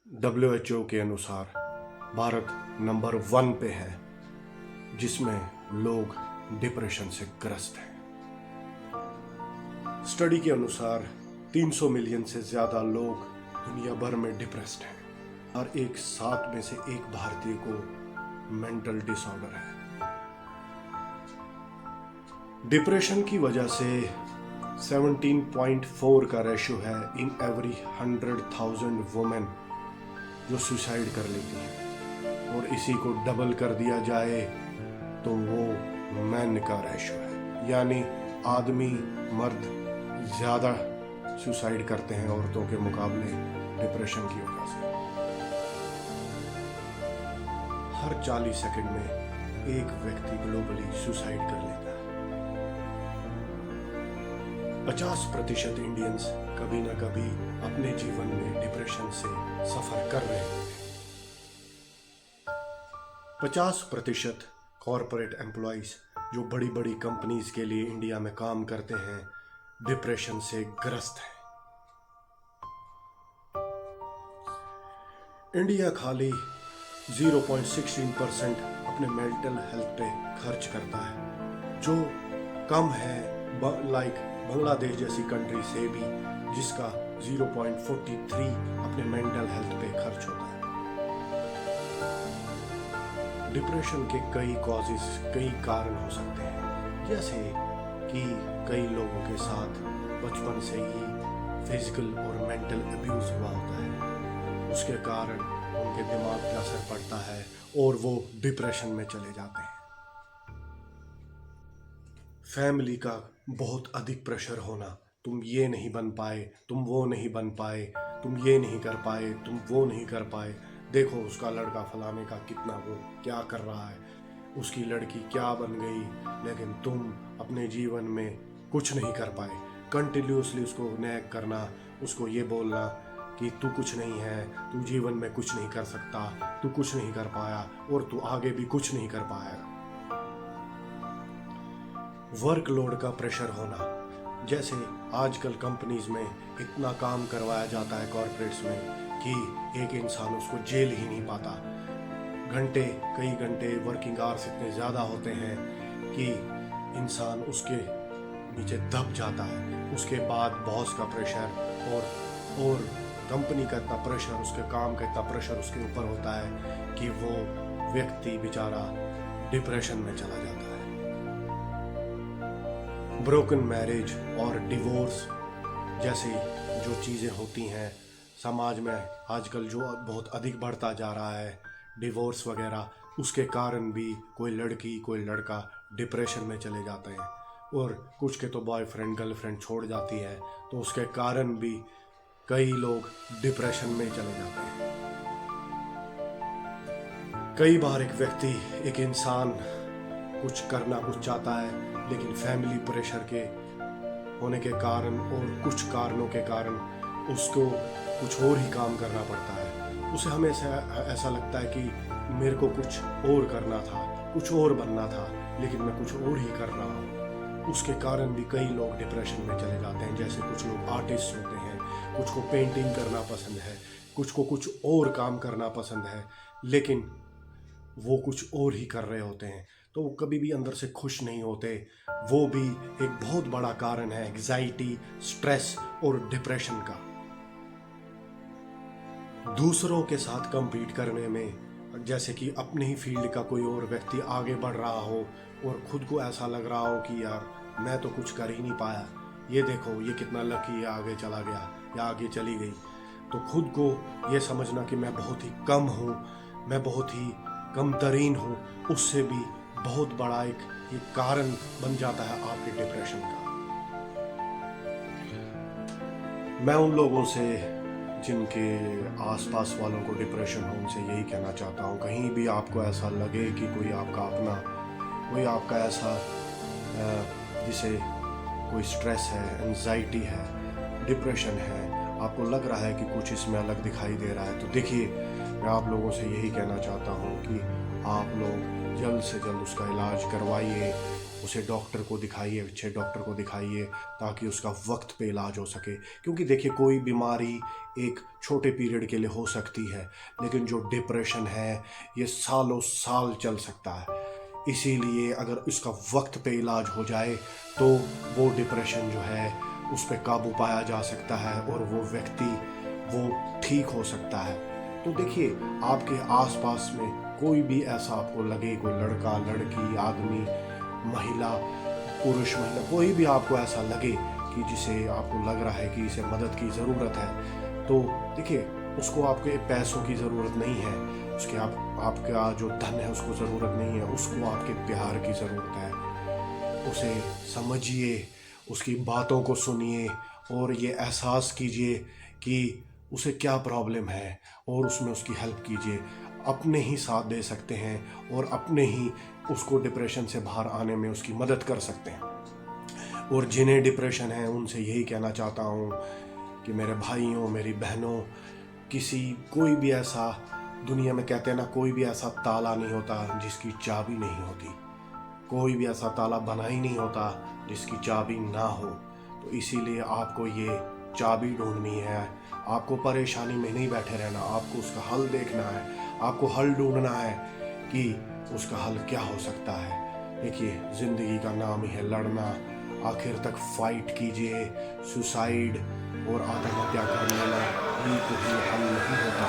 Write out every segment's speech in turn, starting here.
WHO के अनुसार Bharat number 1 पे है जिसमें लोग डिप्रेशन से ग्रस्त हैं। स्टडी के अनुसार 300 मिलियन से ज़्यादा लोग दुनिया भर में डिप्रेस्ड हैं और 7 में से 1 भारतीय को मेंटल डिसऑर्डर है। डिप्रेशन की वजह से 17.4 का रेशियो है इन एवरी 100,000 वुमेन जो सुसाइड कर लेती हैं, और इसी को डबल कर दिया जाए तो वो मैन का रेशियो है, यानी आदमी मर्द ज़्यादा सुसाइड करते हैं औरतों के मुकाबले डिप्रेशन की वजह से। हर 40 सेकंड में एक व्यक्ति ग्लोबली सुसाइड कर लेता है। 50% इंडियंस कभी ना कभी अपने जीवन में डिप्रेशन से सफर कर रहे हैं। 50% कॉरपोरेट एम्प्लॉइज जो बड़ी बड़ी कंपनीज के लिए इंडिया में काम करते हैं डिप्रेशन से ग्रस्त हैं। इंडिया खाली 0.16% अपने मेंटल हेल्थ पे खर्च करता है, जो कम है लाइक बांग्लादेश जैसी कंट्री से भी, जिसका 0.43 अपने मेंटल हेल्थ पे खर्च होता है। डिप्रेशन के कई कॉजेस, कई कारण हो सकते हैं, जैसे कि कई लोगों के साथ बचपन से ही फिजिकल और मेंटल अब्यूज हुआ होता है, उसके कारण उनके दिमाग पे असर पड़ता है और वो डिप्रेशन में चले जाते हैं। फैमिली का बहुत अधिक प्रेशर होना, तुम ये नहीं बन पाए, तुम वो नहीं बन पाए, तुम ये नहीं कर पाए, तुम वो नहीं कर पाए, देखो उसका लड़का फलाने का कितना वो क्या कर रहा है, उसकी लड़की क्या बन गई, लेकिन तुम अपने जीवन में कुछ नहीं कर पाए। कंटिन्यूसली उसको नैग करना, उसको ये बोलना कि तू कुछ नहीं है, तू जीवन में कुछ नहीं कर सकता, तू कुछ नहीं कर पाया और तू आगे भी कुछ नहीं कर पाएगा। वर्कलोड का प्रेशर होना, जैसे आजकल कंपनीज में इतना काम करवाया जाता है कॉर्पोरेट्स में कि एक इंसान उसको झेल ही नहीं पाता। कई घंटे वर्किंग आवर्स इतने ज़्यादा होते हैं कि इंसान उसके नीचे दब जाता है। उसके बाद बॉस का प्रेशर और कंपनी का इतना प्रेशर, उसके काम का इतना प्रेशर उसके ऊपर होता है कि वो व्यक्ति बेचारा डिप्रेशन में चला जाता है। ब्रोकन मैरिज और डिवोर्स जैसी जो चीज़ें होती हैं समाज में आजकल, जो बहुत अधिक बढ़ता जा रहा है, डिवोर्स वगैरह, उसके कारण भी कोई लड़की कोई लड़का डिप्रेशन में चले जाते हैं, और कुछ के तो बॉयफ्रेंड गर्लफ्रेंड छोड़ जाती है, तो उसके कारण भी कई लोग डिप्रेशन में चले जाते हैं। कई बार एक इंसान कुछ करना कुछ चाहता है, लेकिन फैमिली प्रेशर के होने के कारण और कुछ कारणों के कारण उसको कुछ और ही काम करना पड़ता है। उसे हमेशा ऐसा लगता है कि मेरे को कुछ और करना था, कुछ और बनना था, लेकिन मैं कुछ और ही कर रहा हूँ। उसके कारण भी कई लोग डिप्रेशन में चले जाते हैं। जैसे कुछ लोग आर्टिस्ट होते हैं, कुछ को पेंटिंग करना पसंद है, कुछ को कुछ और काम करना पसंद है, लेकिन वो कुछ और ही कर रहे होते हैं, तो वो कभी भी अंदर से खुश नहीं होते। वो भी एक बहुत बड़ा कारण है एंग्जाइटी, स्ट्रेस और डिप्रेशन का। दूसरों के साथ compete करने में, जैसे कि अपने ही फील्ड का कोई और व्यक्ति आगे बढ़ रहा हो और खुद को ऐसा लग रहा हो कि यार मैं तो कुछ कर ही नहीं पाया, ये देखो ये कितना लकी है, आगे चला गया या आगे चली गई, तो खुद को ये समझना कि मैं बहुत ही कम हूँ, मैं बहुत ही कम तरीन हूँ, उससे भी बहुत बड़ा एक कारण बन जाता है आपके डिप्रेशन का। मैं उन लोगों से जिनके आसपास वालों को डिप्रेशन हो उनसे यही कहना चाहता हूँ, कहीं भी आपको ऐसा लगे कि कोई आपका अपना, कोई आपका ऐसा जिसे कोई स्ट्रेस है, एंजाइटी है, डिप्रेशन है, आपको लग रहा है कि कुछ इसमें अलग दिखाई दे रहा है, तो देखिए मैं आप लोगों से यही कहना चाहता हूँ कि आप लोग जल्द से जल्द उसका इलाज करवाइए, उसे डॉक्टर को दिखाइए, अच्छे डॉक्टर को दिखाइए, ताकि उसका वक्त पे इलाज हो सके। क्योंकि देखिए, कोई बीमारी एक छोटे पीरियड के लिए हो सकती है, लेकिन जो डिप्रेशन है ये सालों साल चल सकता है। इसीलिए अगर इसका वक्त पे इलाज हो जाए तो वो डिप्रेशन जो है उस पर काबू पाया जा सकता है और वो व्यक्ति वो ठीक हो सकता है। तो देखिए, आपके आसपास में कोई भी ऐसा आपको लगे, कोई लड़का, लड़की, आदमी, महिला, पुरुष, महिला, कोई भी आपको ऐसा लगे कि जिसे आपको लग रहा है कि इसे मदद की ज़रूरत है, तो देखिए, उसको आपके पैसों की ज़रूरत नहीं है, उसके आपका जो धन है उसको ज़रूरत नहीं है, उसको आपके प्यार की ज़रूरत है। उसे समझिए, उसकी बातों को सुनिए और ये एहसास कीजिए कि उसे क्या प्रॉब्लम है और उसमें उसकी हेल्प कीजिए। अपने ही साथ दे सकते हैं और अपने ही उसको डिप्रेशन से बाहर आने में उसकी मदद कर सकते हैं। और जिन्हें डिप्रेशन है उनसे यही कहना चाहता हूँ कि मेरे भाइयों, मेरी बहनों, कोई भी ऐसा, दुनिया में कहते हैं ना, कोई भी ऐसा ताला नहीं होता जिसकी चाबी नहीं होती, कोई भी ऐसा ताला बना ही नहीं होता जिसकी चाबी ना हो। तो इसीलिए आपको ये चाबी ढूंढनी है, आपको परेशानी में नहीं बैठे रहना, आपको उसका हल देखना है, आपको हल ढूंढना है कि उसका हल क्या हो सकता है। देखिए, ज़िंदगी का नाम ही है लड़ना, आखिर तक फाइट कीजिए। सुसाइड और आत्महत्या कर लेना ये कोई हल नहीं होता।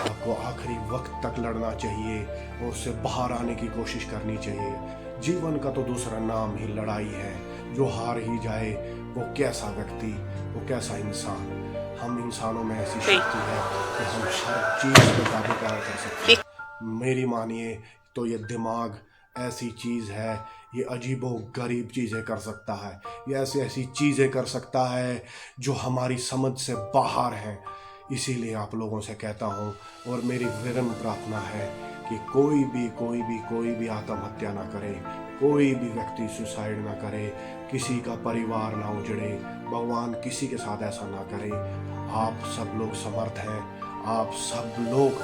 आपको आखिरी वक्त तक लड़ना चाहिए और उससे बाहर आने की कोशिश करनी चाहिए। जीवन का तो दूसरा नाम ही लड़ाई है। जो हार ही जाए वो कैसा व्यक्ति, वो कैसा इंसान। हम इंसानों में ऐसी शक्ति है कि हम हर चीज़ पर काबू पाया कर सकते हैं। मेरी मानिए तो ये दिमाग ऐसी चीज़ है, ये अजीबो गरीब चीज़ें कर सकता है, ये ऐसी ऐसी चीज़ें कर सकता है जो हमारी समझ से बाहर हैं। इसीलिए आप लोगों से कहता हूँ और मेरी विनम्र प्रार्थना है कि कोई भी आत्महत्या ना करे, कोई भी व्यक्ति सुसाइड ना करे, किसी का परिवार ना उजड़े, भगवान किसी के साथ ऐसा ना करे। आप सब लोग समर्थ हैं, आप सब लोग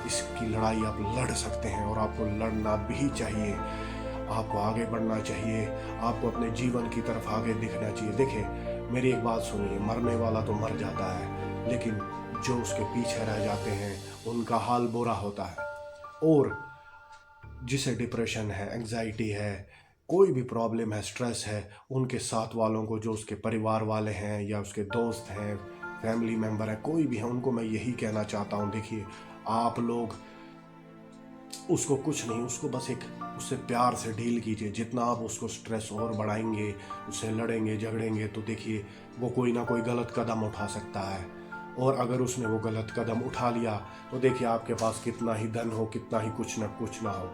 इसकी लड़ाई आप लड़ सकते हैं और आपको लड़ना भी चाहिए। आपको आगे बढ़ना चाहिए, आपको अपने जीवन की तरफ आगे दिखना चाहिए। देखिए, मेरी एक बात सुनिए, मरने वाला तो मर जाता है, लेकिन जो उसके पीछे रह जाते हैं उनका हाल बुरा होता है। और जिसे डिप्रेशन है, एंजाइटी है, कोई भी प्रॉब्लम है, स्ट्रेस है, उनके साथ वालों को, जो उसके परिवार वाले हैं या उसके दोस्त हैं, फैमिली मेम्बर है, कोई भी है, उनको मैं यही कहना चाहता हूँ, देखिए, आप लोग उसको कुछ नहीं, उसको बस उससे प्यार से डील कीजिए। जितना आप उसको स्ट्रेस और बढ़ाएंगे, उससे लड़ेंगे झगड़ेंगे, तो देखिए वो कोई ना कोई गलत कदम उठा सकता है। और अगर उसने वो गलत कदम उठा लिया तो देखिए, आपके पास कितना ही धन हो, कितना ही कुछ ना हो,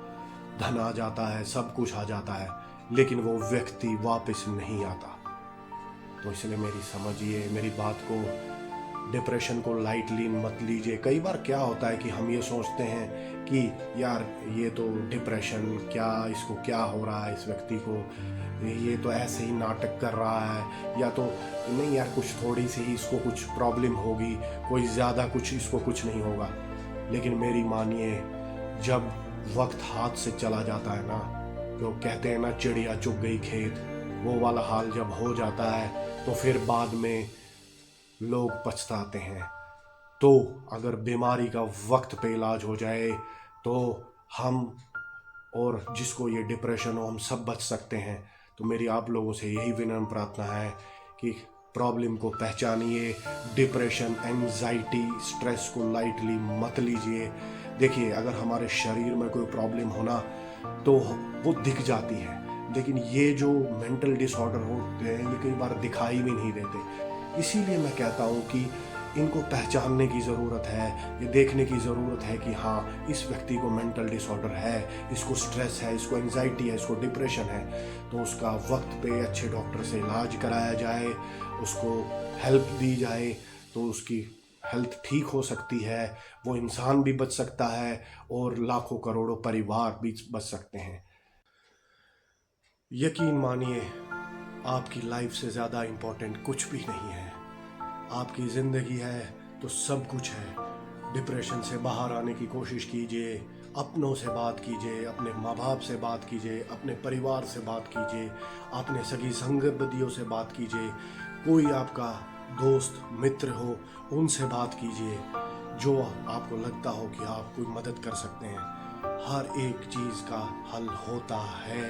धन आ जाता है, सब कुछ आ जाता है, लेकिन वो व्यक्ति वापस नहीं आता। तो इसलिए समझिए मेरी बात को, डिप्रेशन को लाइटली मत लीजिए। कई बार क्या होता है कि हम ये सोचते हैं कि यार ये तो डिप्रेशन, क्या इसको क्या हो रहा है, इस व्यक्ति को, ये तो ऐसे ही नाटक कर रहा है, या तो नहीं यार, कुछ थोड़ी सी ही इसको कुछ प्रॉब्लम होगी, कोई ज़्यादा कुछ इसको कुछ नहीं होगा। लेकिन मेरी मानिए, जब वक्त हाथ से चला जाता है ना, जो कहते हैं ना, चिड़िया चुग गई खेत, वो वाला हाल जब हो जाता है तो फिर बाद में लोग पछताते हैं। तो अगर बीमारी का वक्त पे इलाज हो जाए तो हम और जिसको ये डिप्रेशन हो, हम सब बच सकते हैं। तो मेरी आप लोगों से यही विनम्र प्रार्थना है कि प्रॉब्लम को पहचानिए, डिप्रेशन, एंजाइटी, स्ट्रेस को लाइटली मत लीजिए। देखिए, अगर हमारे शरीर में कोई प्रॉब्लम होना तो वो दिख जाती है, लेकिन ये जो मेंटल डिसऑर्डर होते हैं ये कई बार दिखाई भी नहीं देते। इसीलिए मैं कहता हूँ कि इनको पहचानने की ज़रूरत है, ये देखने की ज़रूरत है कि हाँ, इस व्यक्ति को मेंटल डिसऑर्डर है, इसको स्ट्रेस है, इसको एंजाइटी है, इसको डिप्रेशन है। तो उसका वक्त पे अच्छे डॉक्टर से इलाज कराया जाए, उसको हेल्प दी जाए, तो उसकी हेल्थ ठीक हो सकती है, वो इंसान भी बच सकता है और लाखों करोड़ों परिवार भी बच सकते हैं। यकीन मानिए, आपकी लाइफ से ज़्यादा इम्पोर्टेंट कुछ भी नहीं है। आपकी ज़िंदगी है तो सब कुछ है। डिप्रेशन से बाहर आने की कोशिश कीजिए, अपनों से बात कीजिए, अपने माँ बाप से बात कीजिए, अपने परिवार से बात कीजिए, अपने सगी संगबदियों से बात कीजिए। कोई आपका दोस्त मित्र हो, उनसे बात कीजिए जो आपको लगता हो कि आप कोई मदद कर सकते हैं। हर एक चीज़ का हल होता है।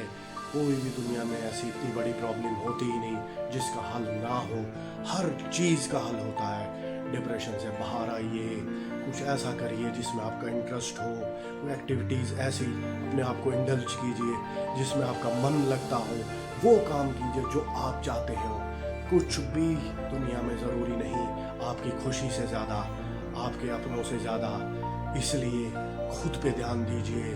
कोई भी दुनिया में ऐसी इतनी बड़ी प्रॉब्लम होती ही नहीं जिसका हल ना हो। हर चीज़ का हल होता है। डिप्रेशन से बाहर आइए, कुछ ऐसा करिए जिसमें आपका इंटरेस्ट हो, कोई एक्टिविटीज़ ऐसी अपने आप को इंडल्ज कीजिए जिसमें आपका मन लगता हो, वो काम कीजिए जो आप चाहते हो। कुछ भी दुनिया में ज़रूरी नहीं आपकी खुशी से ज़्यादा, आपके अपनों से ज़्यादा। इसलिए खुद पे ध्यान दीजिए,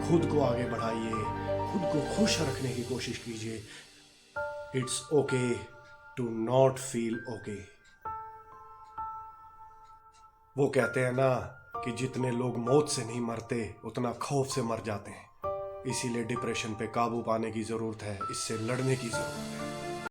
खुद को आगे बढ़ाइए, खुद को खुश रखने की कोशिश कीजिए। It's okay to not feel okay. वो कहते हैं ना कि जितने लोग मौत से नहीं मरते उतना खौफ से मर जाते हैं। इसीलिए डिप्रेशन पे काबू पाने की ज़रूरत है, इससे लड़ने की ज़रूरत है।